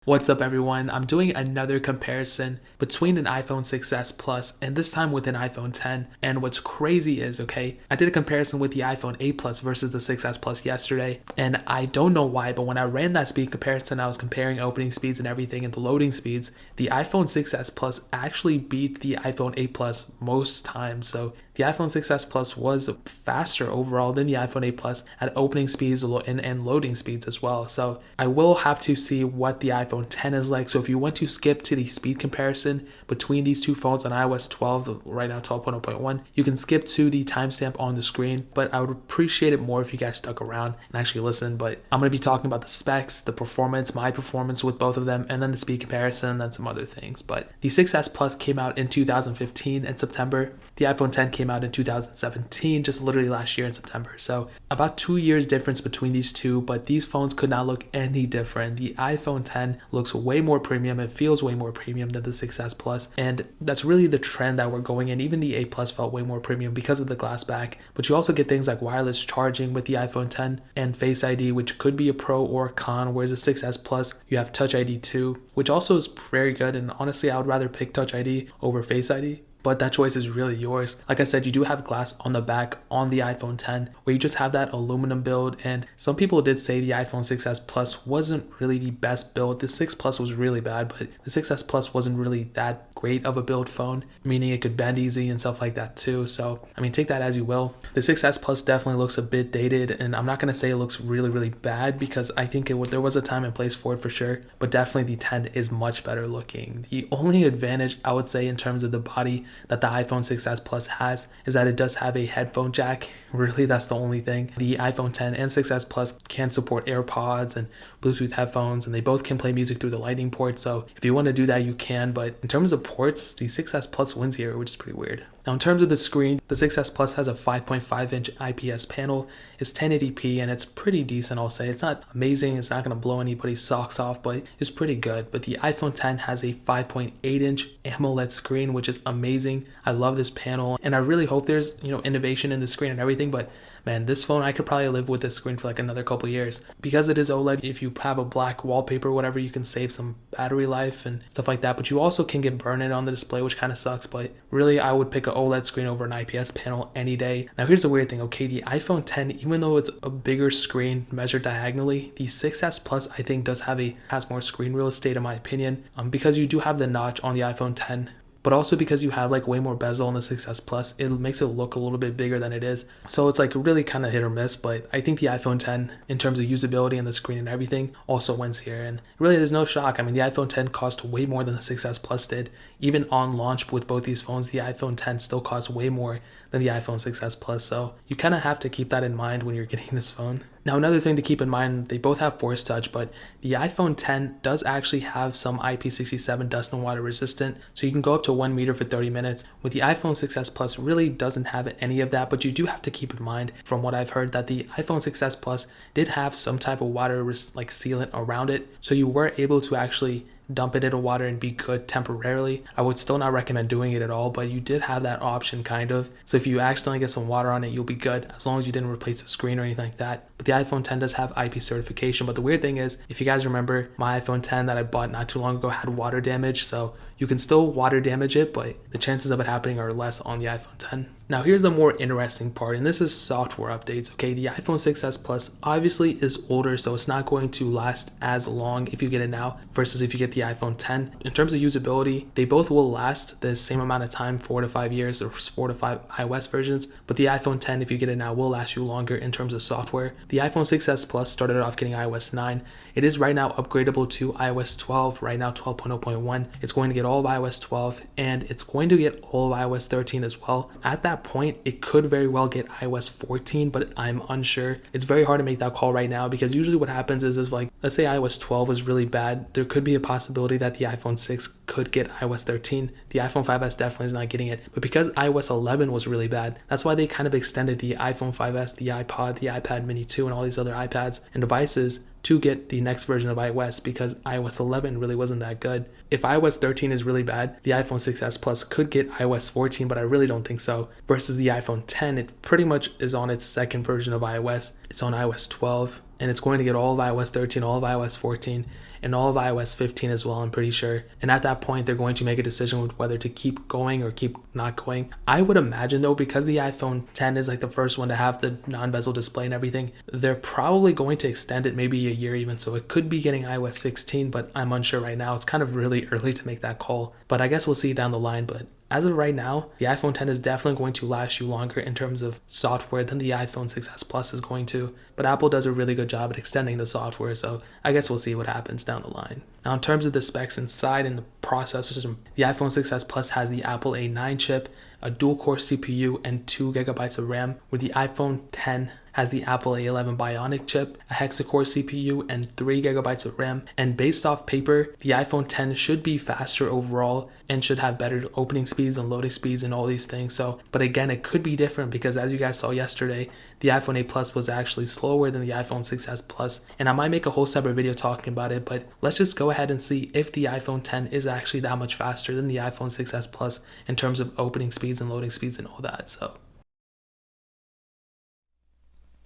What's up everyone? I'm doing another comparison between an iPhone 6s Plus and this time with an iPhone 10. And what's crazy is, okay, I did a comparison with the iPhone 8 Plus versus the 6s Plus yesterday, and I don't know why, but when I ran that speed comparison, I was comparing opening speeds and everything and the loading speeds. The iPhone 6s Plus actually beat the iPhone 8 Plus most times. So the iPhone 6s Plus was faster overall than the iPhone 8 Plus at opening speeds and loading speeds as well. So I will have to see what the iPhone 10 is like. So if you want to skip to the speed comparison between these two phones on iOS 12, right now 12.0.1, you can skip to the timestamp on the screen, but I would appreciate it more if you guys stuck around and actually listened. But I'm going to be talking about the specs, the performance, my performance with both of them, and then the speed comparison, and then some other things. But the 6s Plus came out in 2015 in September. The iPhone 10 came out in 2017, just literally last year in September. So about 2 years difference between these two, but these phones could not look any different. The iPhone 10 looks way more premium. It feels way more premium than the 6s Plus. And that's really the trend that we're going in. Even the 8 Plus felt way more premium because of the glass back. But you also get things like wireless charging with the iPhone 10 and Face ID, which could be a pro or a con, whereas the 6s Plus, you have Touch ID too, which also is very good. And honestly, I would rather pick Touch ID over Face ID. But that choice is really yours. Like I said, you do have glass on the back on the iPhone 10, where you just have that aluminum build. And some people did say the iPhone 6s Plus wasn't really the best build. The 6 Plus was really bad, but the 6s Plus wasn't really that great of a build phone, meaning it could bend easy and stuff like that too. So, I mean, take that as you will. The 6s Plus definitely looks a bit dated, and I'm not going to say it looks really, really bad, because I think there was a time and place for it for sure, but definitely the 10 is much better looking. The only advantage I would say in terms of the body that the iPhone 6s Plus has is that it does have a headphone jack. Really, that's the only thing. The iPhone 10 and 6s Plus can support AirPods and Bluetooth headphones, and they both can play music through the lightning port. So if you want to do that, you can. But in terms of ports, the 6s Plus wins here, which is pretty weird. Now, in terms of the screen, the 6s Plus has a 5.5-inch IPS panel. It's 1080p, and it's pretty decent, I'll say. It's not amazing. It's not going to blow anybody's socks off, but it's pretty good. But the iPhone 10 has a 5.8-inch AMOLED screen, which is amazing. I love this panel, and I really hope there's, innovation in the screen and everything, but man, this phone, I could probably live with this screen for like another couple years. Because it is OLED, if you have a black wallpaper or whatever, you can save some battery life and stuff like that. But you also can get burned on the display, which kind of sucks. But really, I would pick an OLED screen over an IPS panel any day. Now, here's the weird thing. Okay, the iPhone 10, even though it's a bigger screen measured diagonally, the 6s Plus, I think, has more screen real estate, in my opinion, because you do have the notch on the iPhone 10. But also because you have like way more bezel on the 6s Plus, it makes it look a little bit bigger than it is. So it's like really kind of hit or miss, but I think the iPhone 10, in terms of usability and the screen and everything, also wins here. And really, there's no shock. I mean, the iPhone 10 cost way more than the 6s Plus did. Even on launch with both these phones, the iPhone 10 still costs way more than the iPhone 6s Plus. So you kind of have to keep that in mind when you're getting this phone. Now, another thing to keep in mind, they both have Force Touch, but the iPhone 10 does actually have some IP67 dust and water resistant, so you can go up to 1 meter for 30 minutes. With the iPhone 6s Plus, really doesn't have any of that, but you do have to keep in mind, from what I've heard, that the iPhone 6s Plus did have some type of water sealant around it, so you were able to actually dump it into water and be good temporarily. I would still not recommend doing it at all, but you did have that option kind of. So if you accidentally get some water on it, you'll be good, as long as you didn't replace the screen or anything like that. But the iPhone 10 does have IP certification. But the weird thing is, if you guys remember, my iPhone 10 that I bought not too long ago had water damage. So you can still water damage it, but the chances of it happening are less on the iPhone 10. Now, here's the more interesting part, and this is software updates. Okay, the iPhone 6s Plus obviously is older, so it's not going to last as long if you get it now versus if you get the iPhone 10. In terms of usability, they both will last the same amount of time, 4 to 5 years, or 4 to 5 iOS versions, but the iPhone 10, if you get it now, will last you longer in terms of software. The iPhone 6s Plus started off getting iOS 9. It is right now upgradable to iOS 12, right now 12.0.1. It's going to get all of iOS 12, and it's going to get all of iOS 13 as well. At that point, it could very well get iOS 14, but I'm unsure. It's very hard to make that call right now, because usually what happens is like, let's say iOS 12 is really bad, there could be a possibility that the iPhone 6 could get iOS 13. The iPhone 5s definitely is not getting it, but because iOS 11 was really bad, that's why they kind of extended the iPhone 5s, the iPod, the iPad mini 2, and all these other iPads and devices to get the next version of iOS, because iOS 11 really wasn't that good. If iOS 13 is really bad, the iPhone 6s Plus could get iOS 14, but I really don't think so. Versus the iPhone 10, it pretty much is on its second version of iOS. It's on iOS 12. and it's going to get all of iOS 13, all of iOS 14, and all of iOS 15 as well, I'm pretty sure. And at that point, they're going to make a decision with whether to keep going or keep not going. I would imagine though, because the iPhone 10 is like the first one to have the non-bezel display and everything, they're probably going to extend it maybe a year even, so it could be getting iOS 16, but I'm unsure right now. It's kind of really early to make that call, but I guess we'll see down the line. But as of right now, the iPhone 10 is definitely going to last you longer in terms of software than the iPhone 6s Plus is going to, but Apple does a really good job at extending the software, so I guess we'll see what happens down the line. Now, in terms of the specs inside and the processors, the iPhone 6s Plus has the Apple A9 chip, a dual-core CPU, and 2 gigabytes of RAM, where the iPhone 10 has the Apple A11 Bionic chip, a hexa-core CPU, and 3 gigabytes of RAM. And based off paper, the iPhone 10 should be faster overall and should have better opening speeds and loading speeds and all these things. So, but again, it could be different because as you guys saw yesterday, the iPhone 8 Plus was actually slower than the iPhone 6s Plus. And I might make a whole separate video talking about it, but let's just go ahead and see if the iPhone 10 is actually that much faster than the iPhone 6s Plus in terms of opening speeds and loading speeds and all that. So,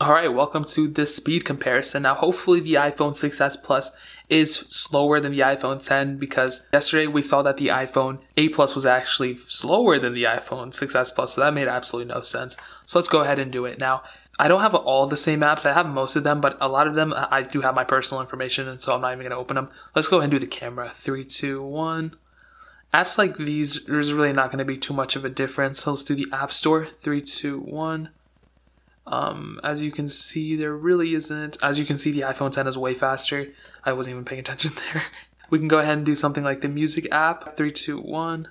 alright, welcome to this speed comparison. Now, hopefully the iPhone 6s Plus is slower than the iPhone 10 because yesterday we saw that the iPhone 8 Plus was actually slower than the iPhone 6s Plus, so that made absolutely no sense. So let's go ahead and do it. Now, I don't have all the same apps. I have most of them, but a lot of them I do have my personal information, and so I'm not even going to open them. Let's go ahead and do the camera. 3, 2, 1. Apps like these, there's really not going to be too much of a difference. So let's do the App Store. 3, 2, 1. As you can see, there really isn't. As you can see, the iPhone 10 is way faster. I wasn't even paying attention there. We can go ahead and do something like the music app. 3, 2, 1.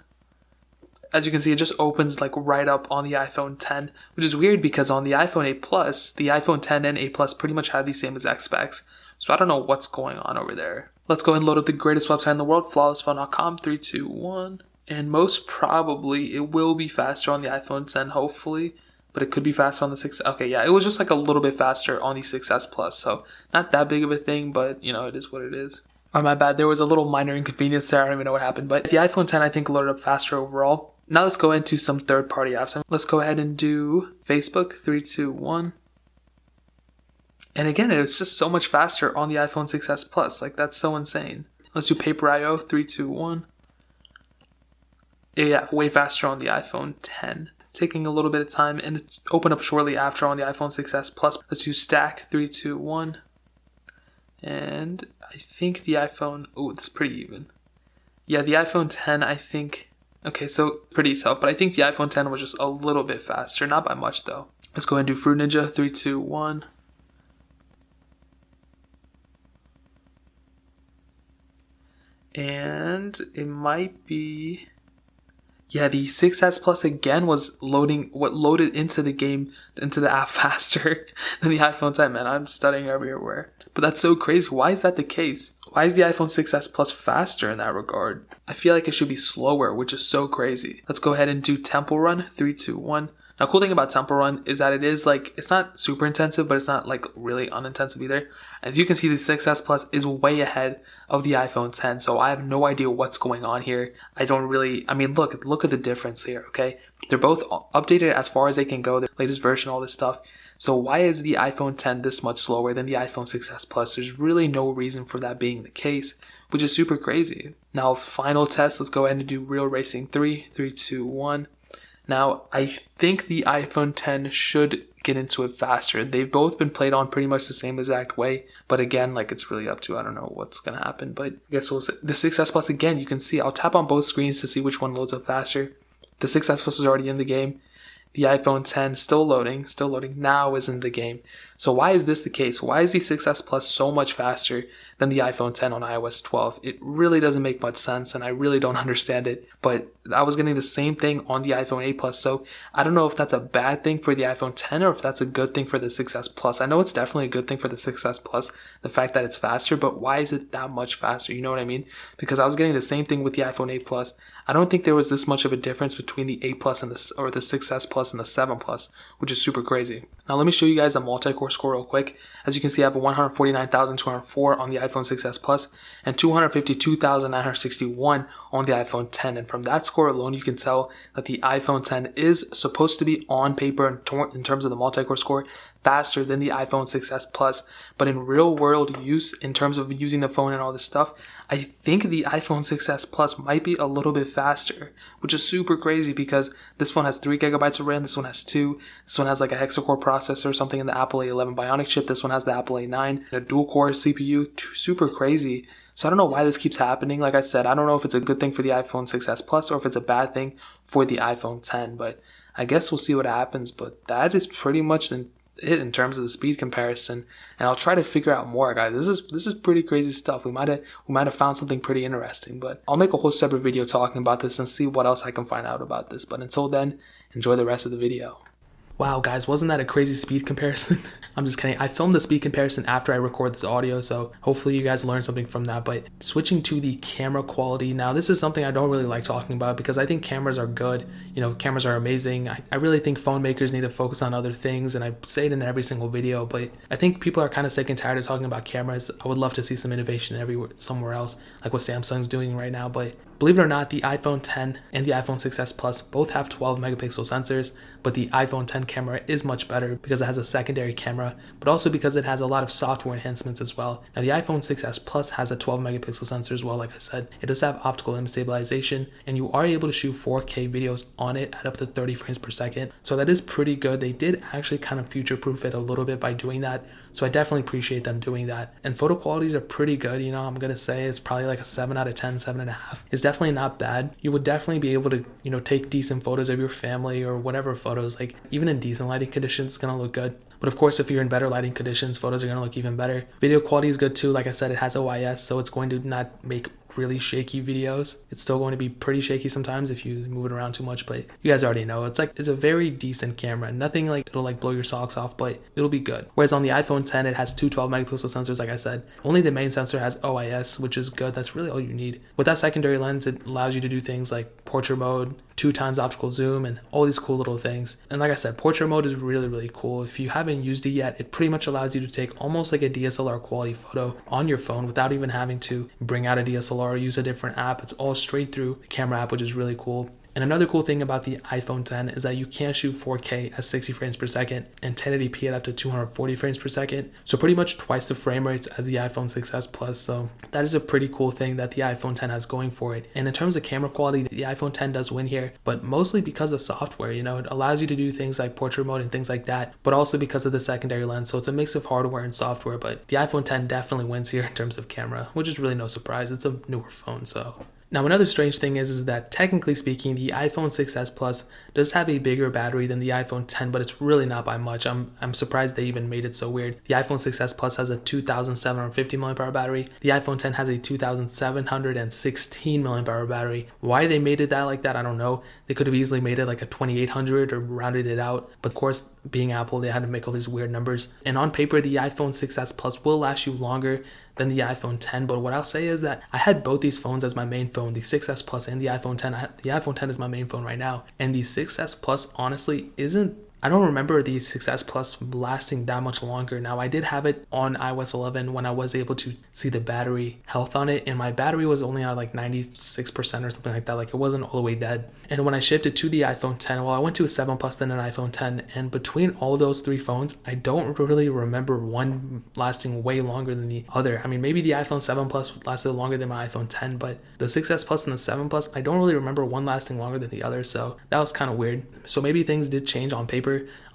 As you can see, it just opens like right up on the iPhone 10, which is weird because on the iPhone 8 Plus, the iPhone 10 and 8 Plus pretty much have the same exact specs. So I don't know what's going on over there. Let's go ahead and load up the greatest website in the world, flawlessphone.com. 3, 2, 1. And most probably it will be faster on the iPhone 10, hopefully. But it could be faster on the 6. Okay, yeah, it was just like a little bit faster on the 6s Plus, so not that big of a thing, but you know, it is what it is. Oh, my bad, there was a little minor inconvenience there. I don't even know what happened, but the iPhone 10 I think loaded up faster overall. Now let's go into some third-party apps. Let's go ahead and do Facebook. 3, 2, 1. And again, it's just so much faster on the iPhone 6s Plus. Like, that's so insane. Let's do Paper.io. 3, 2, 1. Yeah, way faster on the iPhone 10. Taking a little bit of time, and it's open up shortly after on the iPhone 6s Plus. Let's do Stack. 3, 2, 1. And I think the iPhone, oh, it's pretty even. Yeah, the iPhone 10, I think, okay, so pretty tough, but I think the iPhone 10 was just a little bit faster, not by much though. Let's go ahead and do Fruit Ninja. 3, 2, 1. And it might be, yeah, the 6s Plus again was loaded into the game, into the app faster than the iPhone 10, man. I'm studying everywhere. But that's so crazy. Why is that the case? Why is the iPhone 6s Plus faster in that regard? I feel like it should be slower, which is so crazy. Let's go ahead and do Temple Run. 3, 2, 1. Now, cool thing about Temple Run is that it is like, it's not super intensive, but it's not like really unintensive either. As you can see, the 6s Plus is way ahead of the iPhone 10, so I have no idea what's going on here. I mean, look at the difference here, okay? They're both updated as far as they can go, the latest version, all this stuff. So why is the iPhone 10 this much slower than the iPhone 6s Plus? There's really no reason for that being the case, which is super crazy. Now, final test, let's go ahead and do Real Racing 3, 3, 2, 1. Now, I think the iPhone 10 should get into it faster. They've both been played on pretty much the same exact way, but again, like, it's really up to, I don't know what's going to happen, but I guess we'll see. The 6s Plus, again, you can see, I'll tap on both screens to see which one loads up faster. The 6s Plus is already in the game. The iPhone 10 still loading, now is in the game. So why is this the case? Why is the 6s Plus so much faster than the iPhone 10 on iOS 12? It really doesn't make much sense, and I really don't understand it. But I was getting the same thing on the iPhone 8 Plus, so I don't know if that's a bad thing for the iPhone 10 or if that's a good thing for the 6s Plus. I know it's definitely a good thing for the 6s Plus, the fact that it's faster, but why is it that much faster? You know what I mean? Because I was getting the same thing with the iPhone 8 Plus. I don't think there was this much of a difference between the 8 Plus and the 6s Plus and the 7 Plus, which is super crazy. Now let me show you guys the multi-core score real quick. As you can see, I have a 149,204 on the iPhone 6s Plus and 252,961 on the iPhone 10. And from that score alone, you can tell that the iPhone 10 is supposed to be on paper in terms of the multi-core score faster than the iPhone 6s Plus, but in real world use, in terms of using the phone and all this stuff, I think the iPhone 6s Plus might be a little bit faster, which is super crazy because this phone has 3 gigabytes of RAM, this one has 2, this one has like a hexa-core processor or something in the Apple A11 Bionic chip, this one has the Apple A9, and a dual-core CPU, super crazy. So I don't know why this keeps happening. Like I said, I don't know if it's a good thing for the iPhone 6s Plus or if it's a bad thing for the iPhone 10, but I guess we'll see what happens. But that is pretty much it in terms of the speed comparison, and I'll try to figure out more, guys. This is pretty crazy stuff. We might have found something pretty interesting, but I'll make a whole separate video talking about this and see what else I can find out about this. But until then, enjoy the rest of the video. Wow, guys, wasn't that a crazy speed comparison? I'm just kidding. I filmed the speed comparison after I record this audio, so hopefully you guys learned something from that. But switching to the camera quality, now this is something I don't really like talking about because I think cameras are good. You know, cameras are amazing. I really think phone makers need to focus on other things, and I say it in every single video, but I think people are kind of sick and tired of talking about cameras. I would love to see some innovation somewhere else, like what Samsung's doing right now, but believe it or not, the iPhone 10 and the iPhone 6s Plus both have 12 megapixel sensors, but the iPhone 10 camera is much better because it has a secondary camera, but also because it has a lot of software enhancements as well. Now the iPhone 6s Plus has a 12 megapixel sensor as well, like I said. It does have optical image stabilization, and you are able to shoot 4K videos on it at up to 30 frames per second. So that is pretty good. They did actually kind of future-proof it a little bit by doing that. So I definitely appreciate them doing that. And photo qualities are pretty good. You know, I'm going to say it's probably like a 7 out of 10, 7.5. It's definitely not bad. You would definitely be able to, you know, take decent photos of your family or whatever photos, like even in decent lighting conditions, it's going to look good. But of course, if you're in better lighting conditions, photos are going to look even better. Video quality is good too. Like I said, it has OIS, so it's going to not make really shaky videos. It's still going to be pretty shaky sometimes if you move it around too much, but you guys already know it's a very decent camera. Nothing like it'll like blow your socks off, but it'll be good. Whereas on the iPhone 10, it has two 12 megapixel sensors, like I said. Only the main sensor has OIS, which is good. That's really all you need. With that secondary lens, it allows you to do things like portrait mode, 2x optical zoom, and all these cool little things. And like I said, portrait mode is really, really cool. If you haven't used it yet, it pretty much allows you to take almost like a DSLR quality photo on your phone without even having to bring out a DSLR or use a different app. It's all straight through the camera app, which is really cool. And another cool thing about the iPhone 10 is that you can shoot 4K at 60 frames per second and 1080p at up to 240 frames per second. So pretty much twice the frame rates as the iPhone 6s Plus. So that is a pretty cool thing that the iPhone 10 has going for it. And in terms of camera quality, the iPhone 10 does win here, but mostly because of software. You know, it allows you to do things like portrait mode and things like that, but also because of the secondary lens. So it's a mix of hardware and software, but the iPhone 10 definitely wins here in terms of camera, which is really no surprise. It's a newer phone, so. Now, another strange thing is that technically speaking, the iPhone 6s Plus does have a bigger battery than the iPhone 10, but it's really not by much. I'm surprised they even made it so weird. The iPhone 6s Plus has a 2,750 mAh battery. The iPhone 10 has a 2,716 mAh battery. Why they made it like that, I don't know. They could have easily made it like a 2,800 or rounded it out. But of course, being Apple, they had to make all these weird numbers. And on paper, the iPhone 6s Plus will last you longer than the iPhone 10, but what I'll say is that I had both these phones as my main phone, the 6s Plus and the iPhone 10. The iPhone 10 is my main phone right now, and the 6s Plus honestly I don't remember the 6s Plus lasting that much longer. Now, I did have it on iOS 11 when I was able to see the battery health on it, and my battery was only at like 96% or something like that. Like, it wasn't all the way dead. And when I shifted to the iPhone 10, well, I went to a 7 Plus, then an iPhone 10, and between all those three phones, I don't really remember one lasting way longer than the other. I mean, maybe the iPhone 7 Plus lasted longer than my iPhone 10, but the 6s Plus and the 7 Plus, I don't really remember one lasting longer than the other, so that was kind of weird. So maybe things did change on paper.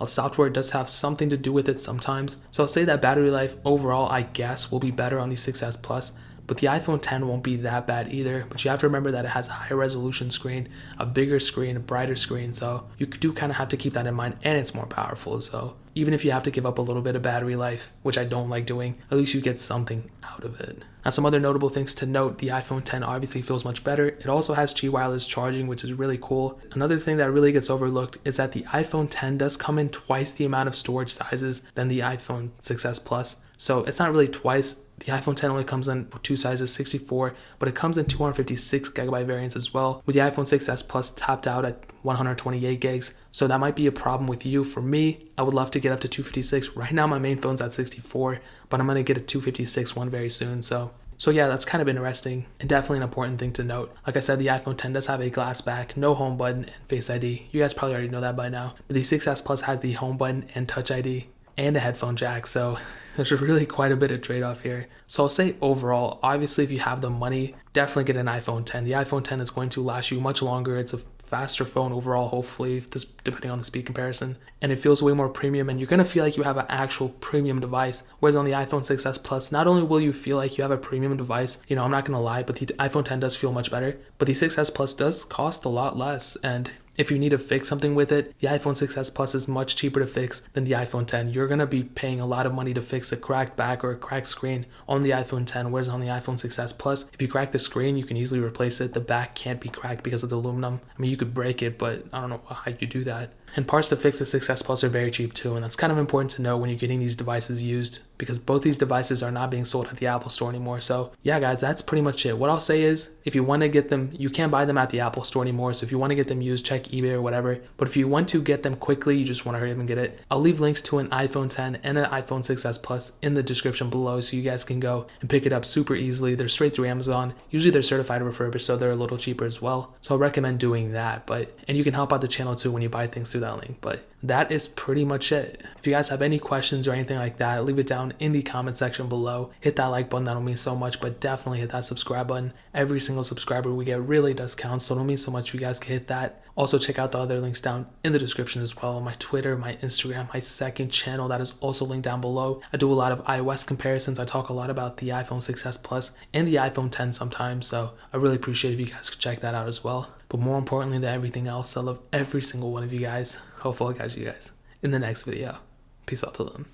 Software does have something to do with it sometimes. So I'll say that battery life overall, I guess, will be better on the 6s Plus, but the iPhone 10 won't be that bad either. But you have to remember that it has a higher resolution screen, a bigger screen, a brighter screen, so you do kind of have to keep that in mind, and it's more powerful. So even if you have to give up a little bit of battery life, which I don't like doing, at least you get something out of it. Now, some other notable things to note: the iPhone 10 obviously feels much better. It also has Qi wireless charging, which is really cool. Another thing that really gets overlooked is that the iPhone 10 does come in twice the amount of storage sizes than the iPhone 6s Plus. So it's not really twice. The iPhone 10 only comes in two sizes, 64, but it comes in 256 gigabyte variants as well, with the iPhone 6s Plus topped out at 128 gigs. So that might be a problem with you. For me, I would love to get up to 256. Right now, my main phone's at 64, but I'm going to get a 256 one very soon. So yeah, that's kind of interesting and definitely an important thing to note. Like I said, the iPhone 10 does have a glass back, no home button, and Face ID. You guys probably already know that by now. But the 6s Plus has the home button and Touch ID. and a headphone jack. So there's really quite a bit of trade-off here. So I'll say overall, obviously if you have the money, definitely get an iPhone 10. The iPhone 10 is going to last you much longer. It's a faster phone overall, hopefully, this, depending on the speed comparison, and it feels way more premium, and you're going to feel like you have an actual premium device. Whereas on the iPhone 6s Plus, not only will you feel like you have a premium device, you know, I'm not going to lie, but the iPhone 10 does feel much better, but the 6s Plus does cost a lot less, and if you need to fix something with it, the iPhone 6s Plus is much cheaper to fix than the iPhone 10. You're going to be paying a lot of money to fix a cracked back or a cracked screen on the iPhone 10, whereas on the iPhone 6s Plus, if you crack the screen, you can easily replace it. The back can't be cracked because of the aluminum. I mean, you could break it, but I don't know how you do that. And parts to fix the 6s Plus are very cheap too, and that's kind of important to know when you're getting these devices used, because both these devices are not being sold at the Apple Store anymore. So yeah, guys, that's pretty much it. What I'll say is, if you want to get them, you can't buy them at the Apple Store anymore. So if you want to get them used, check eBay or whatever. But if you want to get them quickly, you just want to hurry up and get it, I'll leave links to an iPhone 10 and an iPhone 6s Plus in the description below, so you guys can go and pick it up super easily. They're straight through Amazon. Usually they're certified refurbished, so they're a little cheaper as well. So I'll recommend doing that. And you can help out the channel too when you buy things through that link. But that is pretty much it. If you guys have any questions or anything like that, leave it down in the comment section below. Hit that like button, that'll mean so much, but definitely hit that subscribe button. Every single subscriber we get really does count, so it'll mean so much if you guys can hit that. Also check out the other links down in the description as well. My Twitter, my Instagram, my second channel, that is also linked down below. I do a lot of iOS comparisons. I talk a lot about the iPhone 6s Plus and the iPhone 10 sometimes, so I really appreciate if you guys could check that out as well. But more importantly than everything else, I love every single one of you guys. Hopefully I'll catch you guys in the next video. Peace out till then.